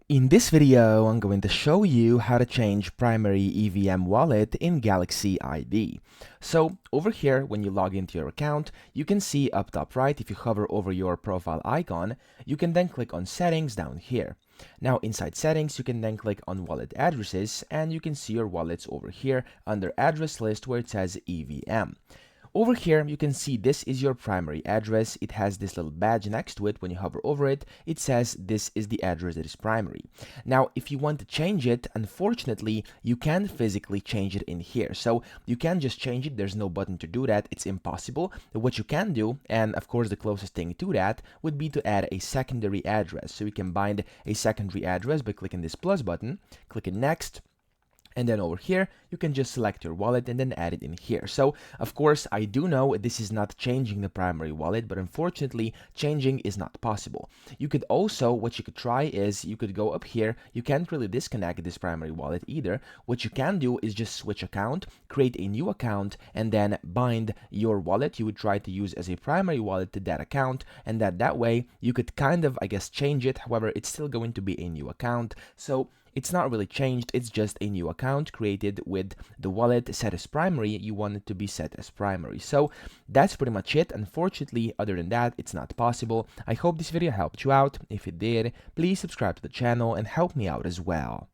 In this video, I'm going to show you how to change primary EVM wallet in Galxe ID. So over here, when you log into your account, you can see up top right, if you hover over your profile icon, you can then click on settings down here. Now inside settings, you can then click on wallet addresses and you can see your wallets over here under address list where it says EVM. Over here, you can see this is your primary address. It has this little badge next to it. When you hover over it, it says this is the address that is primary. Now, if you want to change it, unfortunately, you can't physically change it in here. So you can't just change it. There's no button to do that. It's impossible. What you can do, and of course the closest thing to that, would be to add a secondary address. So you can bind a secondary address by clicking this plus button, clicking next, and then over here, you can just select your wallet and then add it in here. So, of course, I do know this is not changing the primary wallet, but unfortunately, changing is not possible. You could also, what you could try is, you could go up here. You can't really disconnect this primary wallet either. What you can do is just switch account, create a new account, and then bind your wallet you would try to use as a primary wallet to that account, and that way, you could kind of, I guess, change it. However, it's still going to be a new account. So, it's not really changed, it's just a new account created with the wallet set as primary. You want it to be set as primary. So that's pretty much it. Unfortunately, other than that, it's not possible. I hope this video helped you out. If it did, please subscribe to the channel and help me out as well.